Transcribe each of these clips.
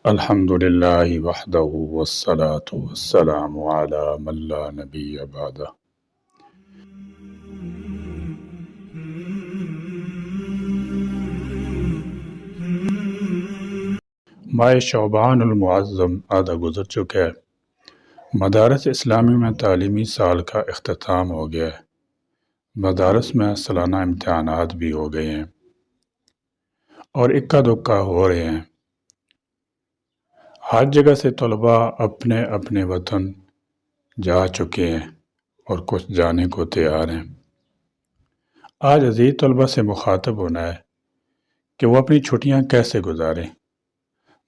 الحمد للہ وحدہ والصلاة والسلام علی من لا نبی بعدہ۔ ماہ شعبان المعظم آدھا گزر چکا ہے۔ مدارس اسلامی میں تعلیمی سال کا اختتام ہو گیا ہے۔ مدارس میں سالانہ امتحانات بھی ہو گئے ہیں اور اکا دکا ہو رہے ہیں۔ ہر جگہ سے طلباء اپنے اپنے وطن جا چکے ہیں اور کچھ جانے کو تیار ہیں۔ آج عزیز طلباء سے مخاطب ہونا ہے کہ وہ اپنی چھٹیاں کیسے گزاریں۔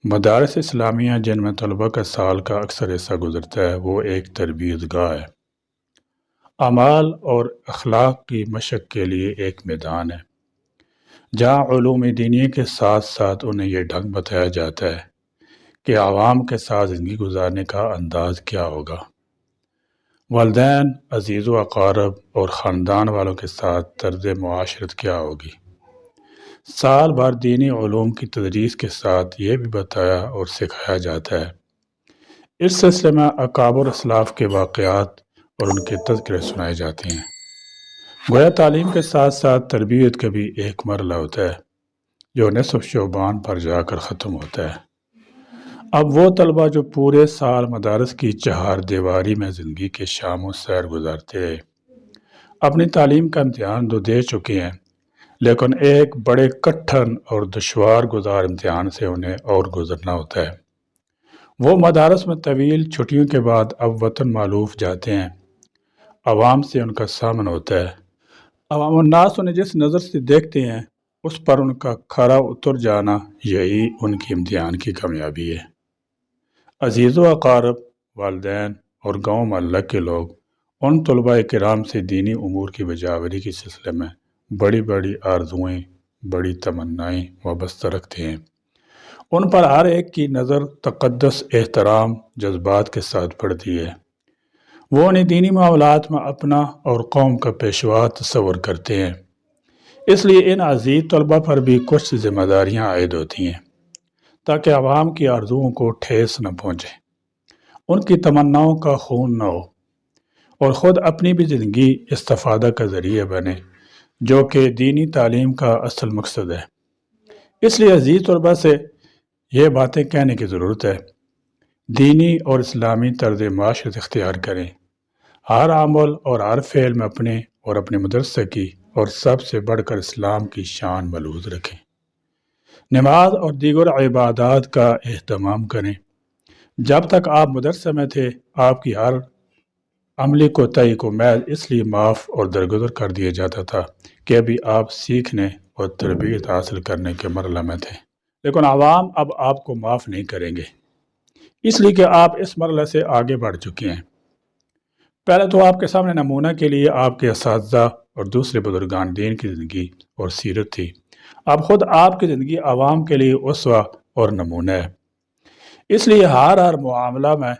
مدارس اسلامیہ جن میں طلباء کا سال کا اکثر حصہ گزرتا ہے وہ ایک تربیت گاہ ہے، اعمال اور اخلاق کی مشق کے لیے ایک میدان ہے، جہاں علوم دینی کے ساتھ ساتھ انہیں یہ ڈھنگ بتایا جاتا ہے کہ عوام کے ساتھ زندگی گزارنے کا انداز کیا ہوگا، والدین، عزیز و اقارب اور خاندان والوں کے ساتھ طرز معاشرت کیا ہوگی۔ سال بھر دینی علوم کی تدریس کے ساتھ یہ بھی بتایا اور سکھایا جاتا ہے۔ اس سلسلے میں اکابر اسلاف کے واقعات اور ان کے تذکرے سنائے جاتے ہیں۔ گویا تعلیم کے ساتھ ساتھ تربیت کا بھی ایک مرحلہ ہوتا ہے جو نصف شعبان پر جا کر ختم ہوتا ہے۔ اب وہ طلباء جو پورے سال مدارس کی چہار دیواری میں زندگی کے شام و سیر گزارتے رہے، اپنی تعلیم کا امتحان تو دے چکے ہیں، لیکن ایک بڑے کٹھن اور دشوار گزار امتحان سے انہیں اور گزرنا ہوتا ہے۔ وہ مدارس میں طویل چھٹیوں کے بعد اب وطن مالوف جاتے ہیں۔ عوام سے ان کا سامنا ہوتا ہے۔ عوام الناس انہیں جس نظر سے دیکھتے ہیں اس پر ان کا کھرا اتر جانا، یہی ان کی امتحان کی کامیابی ہے۔ عزیز و اقارب، والدین اور گاؤں محلہ کے لوگ ان طلباء کرام سے دینی امور کی بجاوری کے سلسلے میں بڑی بڑی آرزوئیں، بڑی تمنائیں وابستہ رکھتے ہیں۔ ان پر ہر ایک کی نظر تقدس، احترام، جذبات کے ساتھ پڑتی ہے۔ وہ انہیں دینی معاملات میں اپنا اور قوم کا پیشوا تصور کرتے ہیں۔ اس لیے ان عزیز طلباء پر بھی کچھ ذمہ داریاں عائد ہوتی ہیں تاکہ عوام کی آرزوؤں کو ٹھیس نہ پہنچے، ان کی تمناؤں کا خون نہ ہو اور خود اپنی بھی زندگی استفادہ کا ذریعہ بنے، جو کہ دینی تعلیم کا اصل مقصد ہے۔ اس لیے عزیز طلباء سے یہ باتیں کہنے کی ضرورت ہے۔ دینی اور اسلامی طرز معاشرت اختیار کریں۔ ہر عمل اور ہر فعل میں اپنے اور اپنے مدرسے کی اور سب سے بڑھ کر اسلام کی شان ملحوظ رکھیں۔ نماز اور دیگر عبادات کا اہتمام کریں۔ جب تک آپ مدرسے میں تھے آپ کی ہر عملی کوتاہی کو محض اس لیے معاف اور درگزر کر دیا جاتا تھا کہ ابھی آپ سیکھنے اور تربیت حاصل کرنے کے مرحلے میں تھے، لیکن عوام اب آپ کو معاف نہیں کریں گے، اس لیے کہ آپ اس مرحلے سے آگے بڑھ چکے ہیں۔ پہلے تو آپ کے سامنے نمونہ کے لیے آپ کے اساتذہ اور دوسرے بزرگان دین کی زندگی اور سیرت تھی۔ اب خود آپ کی زندگی عوام کے لیے اسوہ اور نمونہ ہے۔ اس لیے ہر معاملہ میں،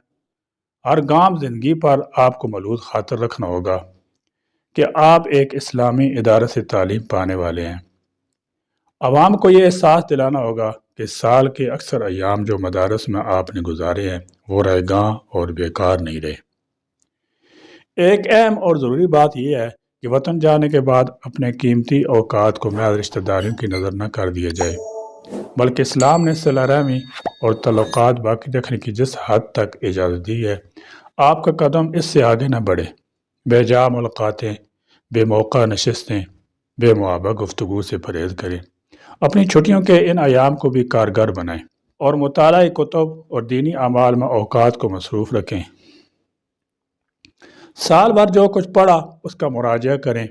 ہر گام زندگی پر آپ کو ملحوظ خاطر رکھنا ہوگا کہ آپ ایک اسلامی ادارے سے تعلیم پانے والے ہیں۔ عوام کو یہ احساس دلانا ہوگا کہ سال کے اکثر ایام جو مدارس میں آپ نے گزارے ہیں وہ رائے گاں اور بیکار نہیں رہے۔ ایک اہم اور ضروری بات یہ ہے کہ وطن جانے کے بعد اپنے قیمتی اوقات کو محض رشتہ داریوں کی نظر نہ کر دیا جائے، بلکہ اسلام نے صلہ رحمی اور تعلقات باقی رکھنے کی جس حد تک اجازت دی ہے، آپ کا قدم اس سے آگے نہ بڑھے۔ بے جا ملاقاتیں، بے موقع نشستیں، بے معابہ گفتگو سے پرہیز کریں۔ اپنی چھٹیوں کے ان ایام کو بھی کارگر بنائیں اور مطالعہ کتب اور دینی اعمال میں اوقات کو مصروف رکھیں۔ سال بھر جو کچھ پڑھا اس کا مراجعہ کریں۔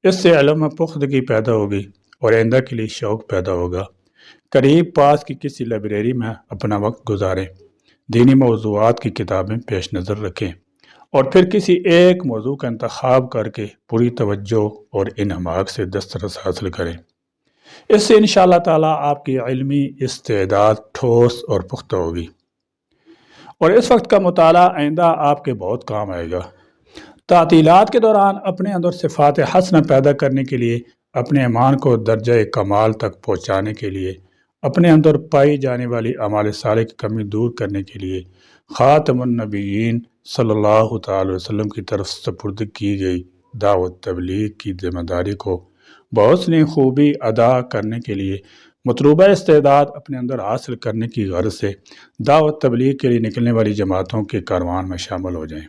اس سے علم میں پختگی پیدا ہوگی اور آئندہ کے لیے شوق پیدا ہوگا۔ قریب پاس کی کسی لائبریری میں اپنا وقت گزاریں، دینی موضوعات کی کتابیں پیش نظر رکھیں اور پھر کسی ایک موضوع کا انتخاب کر کے پوری توجہ اور انہماک سے دسترس حاصل کریں۔ اس سے انشاءاللہ تعالیٰ آپ کی علمی استعداد ٹھوس اور پختہ ہوگی اور اس وقت کا مطالعہ آئندہ آپ کے بہت کام آئے گا۔ تعطیلات کے دوران اپنے اندر صفات حسنہ پیدا کرنے کے لیے، اپنے ایمان کو درجہ کمال تک پہنچانے کے لیے اپنے اندر پائی جانے والی اعمال صالح کی کمی دور کرنے کے لیے خاتم النبیین صلی اللہ تعالی وسلم کی طرف سپرد کی گئی دعوت تبلیغ کی ذمہ داری کو بحسن خوبی ادا کرنے کے لیے مطلوبہ استعداد اپنے اندر حاصل کرنے کی غرض سے دعوت تبلیغ کے لیے نکلنے والی جماعتوں کے کاروان میں شامل ہو جائیں۔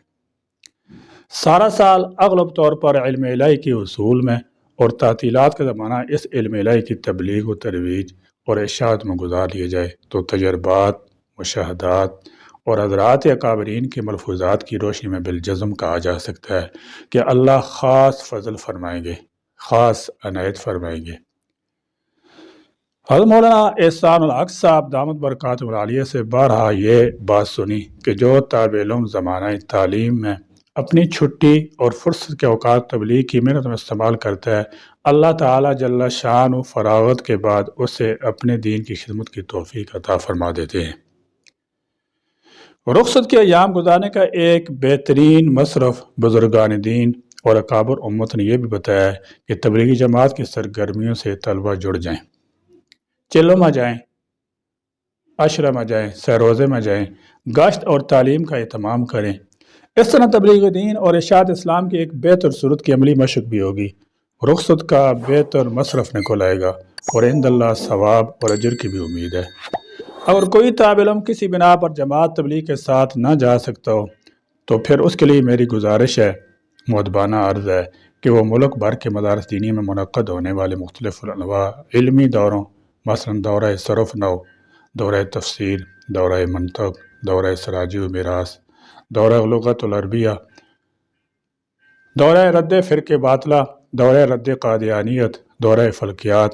سارا سال اغلب طور پر علم الہی کے اصول میں اور تعطیلات کا زمانہ اس علم الہی کی تبلیغ و ترویج اور اشاعت میں گزار لیے جائے تو تجربات، مشاہدات اور حضرات اکابرین کے ملفوظات کی روشنی میں بالجزم کہا جا سکتا ہے کہ اللہ خاص فضل فرمائیں گے، خاص عنایت فرمائیں گے۔ حضرت مولانا احسان الحق صاحب دامت برکاتہ العالیہ سے بارہا یہ بات سنی کہ جو طالب علم زمانہ تعلیم میں اپنی چھٹی اور فرصت کے اوقات تبلیغ کی محنت میں استعمال کرتا ہے، اللہ تعالیٰ جل شان و فراغت کے بعد اسے اپنے دین کی خدمت کی توفیق عطا فرما دیتے ہیں۔ رخصت کے ایام گزارنے کا ایک بہترین مصرف بزرگان دین اور اکابر امت نے یہ بھی بتایا ہے کہ تبلیغی جماعت کی سرگرمیوں سے طلبہ جڑ جائیں، چلوں میں جائیں، عشرہ میں جائیں، سیروزے میں جائیں، گشت اور تعلیم کا اہتمام کریں۔ اس طرح تبلیغ دین اور اشاعت اسلام کی ایک بہتر صورت کی عملی مشق بھی ہوگی، رخصت کا بہتر مصرف نکل آئے گا اور عند اللہ ثواب اور اجر کی بھی امید ہے۔ اگر کوئی طالب علم کسی بنا پر جماعت تبلیغ کے ساتھ نہ جا سکتا ہو تو پھر اس کے لیے میری گزارش ہے، مؤدبانہ عرض ہے کہ وہ ملک بھر کے مدارس دینی میں منعقد ہونے والے مختلف الانواع علمی دوروں مثلا دورہ صرف نو، دورہ تفسیر، دورہ منطق، دورہ سراجی و میراث، دورہ لغت العربیہ، دورہ رد فرق باطلہ، دورہ رد قادیانیت، دورہ فلکیات،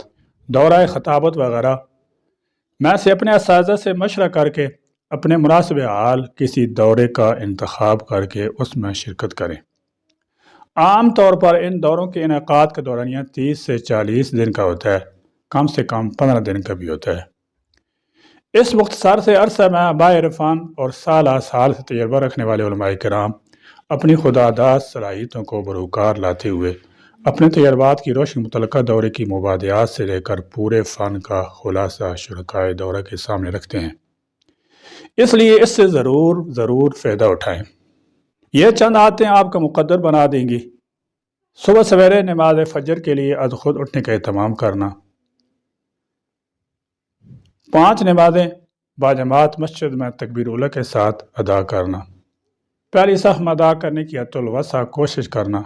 دورہ خطابت وغیرہ میں سے اپنے اساتذہ سے مشورہ کر کے اپنے مناسب حال کسی دورے کا انتخاب کر کے اس میں شرکت کریں۔ عام طور پر ان دوروں کے انعقاد کا دورانیہ 30 سے 40 دن کا ہوتا ہے، کم سے کم 15 دن کا بھی ہوتا ہے۔ اس مختصر سے عرصہ میں باعث عرفان اور سالہ سال سے تجربہ رکھنے والے علماء کرام اپنی خداداد صلاحیتوں کو بروکار لاتے ہوئے اپنے تجربات کی روشنی متعلقہ دورے کی مبادیات سے لے کر پورے فن کا خلاصہ شرکائے دورہ کے سامنے رکھتے ہیں، اس لیے اس سے ضرور فائدہ اٹھائیں۔ یہ چند عادتیں آپ کا مقدر بنا دیں گی۔ صبح سویرے نماز فجر کے لیے از خود اٹھنے کا اہتمام کرنا، 5 نمازیں باجماعت مسجد میں تکبیر اولیٰ کے ساتھ ادا کرنا، پہلی صف میں ادا کرنے کی حد الوسع کوشش کرنا،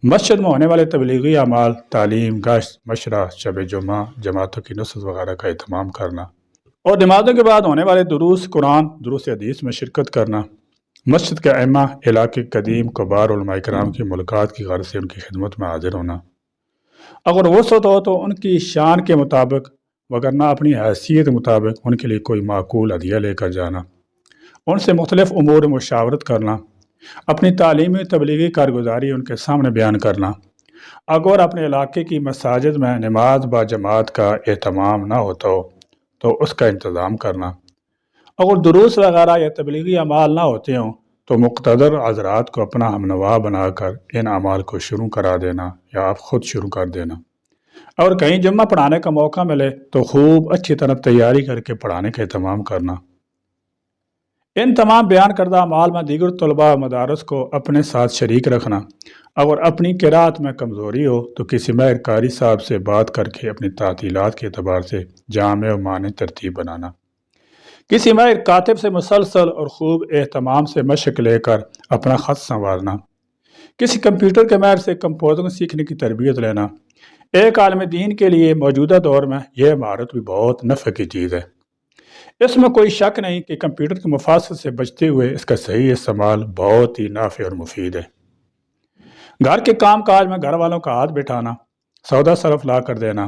مسجد میں ہونے والے تبلیغی اعمال، تعلیم، گشت، مشورہ، شب جمعہ، جماعتوں کی نصرت وغیرہ کا اہتمام کرنا، اور نمازوں کے بعد ہونے والے دروس قرآن، دروس حدیث میں شرکت کرنا، مسجد کے ائمہ، علاقے قدیم کبار علماء کرام کی ملاقات کی غرض سے ان کی خدمت میں حاضر ہونا، اگر وسعت ہو تو ان کی شان کے مطابق وگرنہ اپنی حیثیت کے مطابق ان کے لیے کوئی معقول ہدیہ لے کر جانا، ان سے مختلف امور مشاورت کرنا، اپنی تعلیمی تبلیغی کارگزاری ان کے سامنے بیان کرنا، اگر اپنے علاقے کی مساجد میں نماز با جماعت کا اہتمام نہ ہوتا ہو تو اس کا انتظام کرنا، اگر دروس وغیرہ یا تبلیغی اعمال نہ ہوتے ہوں تو مقتدر حضرات کو اپنا ہمنوا بنا کر ان اعمال کو شروع کرا دینا یا آپ خود شروع کر دینا، اور کہیں جمعہ پڑھانے کا موقع ملے تو خوب اچھی طرح تیاری کر کے پڑھانے کا اہتمام کرنا۔ ان تمام بیان کردہ اعمال میں دیگر طلباء و مدارس کو اپنے ساتھ شریک رکھنا، اگر اپنی قرات میں کمزوری ہو تو کسی ماہر قاری صاحب سے بات کر کے اپنی تعطیلات کے اعتبار سے جامع و معنی ترتیب بنانا، کسی ماہر کاتب سے مسلسل اور خوب اہتمام سے مشق لے کر اپنا خط سنوارنا، کسی کمپیوٹر کے ماہر سے کمپوزنگ سیکھنے کی تربیت لینا۔ ایک عالم دین کے لیے موجودہ دور میں یہ مہارت بھی بہت نفع کی چیز ہے۔ اس میں کوئی شک نہیں کہ کمپیوٹر کے مفاسد سے بچتے ہوئے اس کا صحیح استعمال بہت ہی نافع اور مفید ہے۔ گھر کے کام کاج میں گھر والوں کا ہاتھ بٹھانا، سودا صرف لا کر دینا،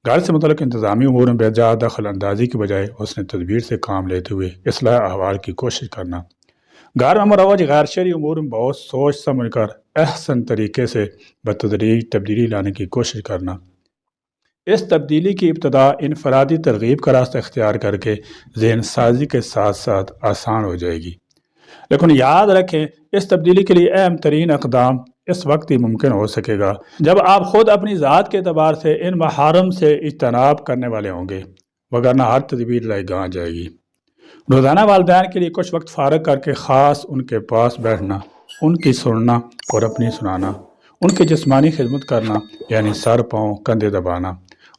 گھر سے متعلق انتظامی امور میں بے جا دخل اندازی کی بجائے حسن تدبیر سے کام لیتے ہوئے اصلاح احوال کی کوشش کرنا، گھر میں مروج غیر شرعی امور میں بہت سوچ سمجھ کر احسن طریقے سے بتدریج تبدیلی لانے کی کوشش کرنا۔ اس تبدیلی کی ابتدا انفرادی ترغیب کا راستہ اختیار کر کے ذہن سازی کے ساتھ ساتھ آسان ہو جائے گی، لیکن یاد رکھیں اس تبدیلی کے لیے اہم ترین اقدام اس وقت ہی ممکن ہو سکے گا جب آپ خود اپنی ذات کے اعتبار سے ان محارم سے اجتناب کرنے والے ہوں گے، وگرنہ ہر تدبیر لائی گاں جائے گی۔ روزانہ والدین کے لیے کچھ وقت فارغ کر کے خاص ان کے پاس بیٹھنا، ان کی سننا اور اپنی سنانا، ان کی جسمانی خدمت کرنا یعنی سر پاؤں کندھے دبانا،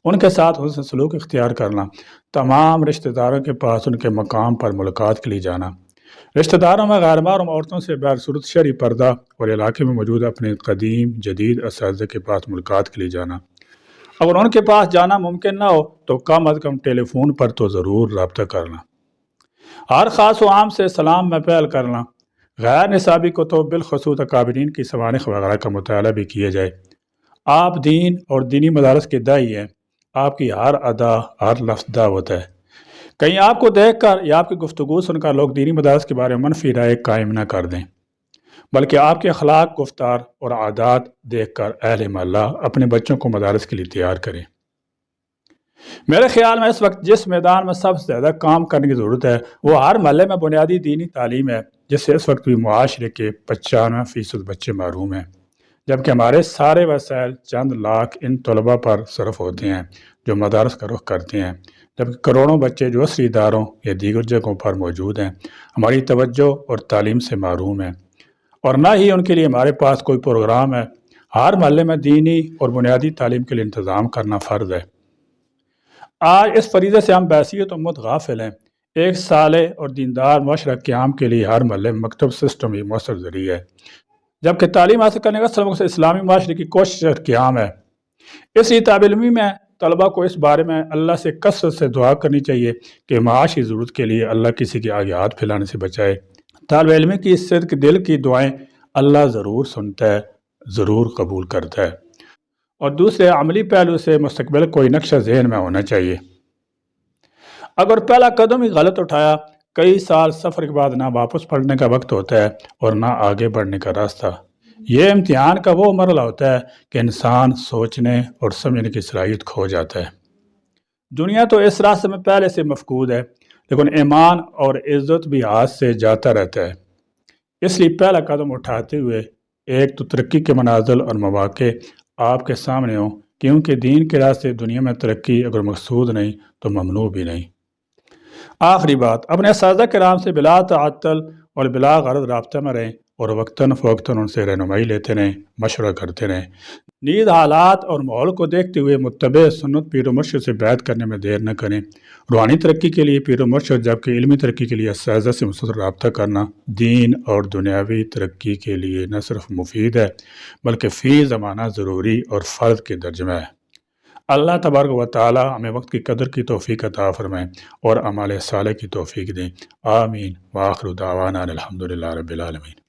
ان کے ساتھ حسن سلوک اختیار کرنا، تمام رشتہ داروں کے پاس ان کے مقام پر ملاقات کے لیے جانا، رشتہ داروں میں غیر محرم عورتوں سے بغیر صورت شرعی پردہ اور علاقے میں موجود اپنے قدیم جدید اساتذہ کے پاس ملاقات کے لیے جانا۔ اگر ان کے پاس جانا ممکن نہ ہو تو کم از کم ٹیلی فون پر تو ضرور رابطہ کرنا۔ ہر خاص و عام سے سلام میں پہل کرنا۔ غیر نصابی کو تو بالخصوص اکابرین کی سوانح وغیرہ کا مطالعہ بھی کیا جائے۔ آپ دین اور دینی مدارس کے داعی ہیں، آپ کی ہر ادا ہر لفظ دعوت ہے۔ کہیں آپ کو دیکھ کر یا آپ کی گفتگو سن کر لوگ دینی مدارس کے بارے میں منفی رائے قائم نہ کر دیں، بلکہ آپ کے اخلاق، گفتار اور عادات دیکھ کر اہل محلہ اپنے بچوں کو مدارس کے لیے تیار کریں۔ میرے خیال میں اس وقت جس میدان میں سب سے زیادہ کام کرنے کی ضرورت ہے وہ ہر محلے میں بنیادی دینی تعلیم ہے، جس سے اس وقت بھی معاشرے کے 95% بچے محروم ہیں، جبکہ ہمارے سارے وسائل چند لاکھ ان طلباء پر صرف ہوتے ہیں جو مدارس کا رخ کرتے ہیں، جبکہ کروڑوں بچے جو عصری اداروں یا دیگر جگہوں پر موجود ہیں ہماری توجہ اور تعلیم سے محروم ہیں، اور نہ ہی ان کے لیے ہمارے پاس کوئی پروگرام ہے۔ ہر محلے میں دینی اور بنیادی تعلیم کے لیے انتظام کرنا فرض ہے۔ آج اس فریضے سے ہم بحیثیت امت غافل ہیں۔ ایک صالح اور دیندار معاشرہ قیام کے لیے ہر محلے میں مکتب سسٹم ہی مؤثر ذریعہ ہے، جبکہ تعلیم حاصل کرنے کا اصل مقصد اسلامی معاشرے کی کوشش اور قیام ہے۔ اس لیے طالب علمی میں طلباء کو اس بارے میں اللہ سے کثرت سے دعا کرنی چاہیے کہ معاشی ضرورت کے لیے اللہ کسی کے آگے ہاتھ پھیلانے سے بچائے۔ طالب علم کی صدق دل کی دعائیں اللہ ضرور سنتا ہے، ضرور قبول کرتا ہے، اور دوسرے عملی پہلو سے مستقبل کوئی نقشہ ذہن میں ہونا چاہیے۔ اگر پہلا قدم ہی غلط اٹھایا، کئی سال سفر کے بعد نہ واپس پلٹنے کا وقت ہوتا ہے اور نہ آگے بڑھنے کا راستہ۔ یہ امتحان کا وہ مرحلہ ہوتا ہے کہ انسان سوچنے اور سمجھنے کی صلاحیت کھو جاتا ہے۔ دنیا تو اس راستے میں پہلے سے مفقود ہے، لیکن ایمان اور عزت بھی ہاتھ سے جاتا رہتا ہے۔ اس لیے پہلا قدم اٹھاتے ہوئے ایک تو ترقی کے منازل اور مواقع آپ کے سامنے ہوں، کیونکہ دین کے راستے دنیا میں ترقی اگر مقصود نہیں تو ممنوع بھی نہیں۔ آخری بات، اپنے اساتذہ کرام سے بلا تعطل اور بلا غرض رابطہ میں رہیں اور وقتاً فوقتاً ان سے رہنمائی لیتے رہیں، مشورہ کرتے رہیں۔ نیز حالات اور ماحول کو دیکھتے ہوئے متبع سنت پیر و مرشد سے بیعت کرنے میں دیر نہ کریں۔ روحانی ترقی کے لیے پیر و مرشد، جبکہ علمی ترقی کے لیے اساتذہ سے مسلسل رابطہ کرنا دین اور دنیاوی ترقی کے لیے نہ صرف مفید ہے بلکہ فی زمانہ ضروری اور فرض کے درجے میں ہے۔ اللہ تبارک و تعالی ہمیں وقت کی قدر کی توفیق عطا فرمائیں اور اعمال صالح کی توفیق دیں۔ آمین۔ وآخر دعوانا الحمدللہ رب العالمین۔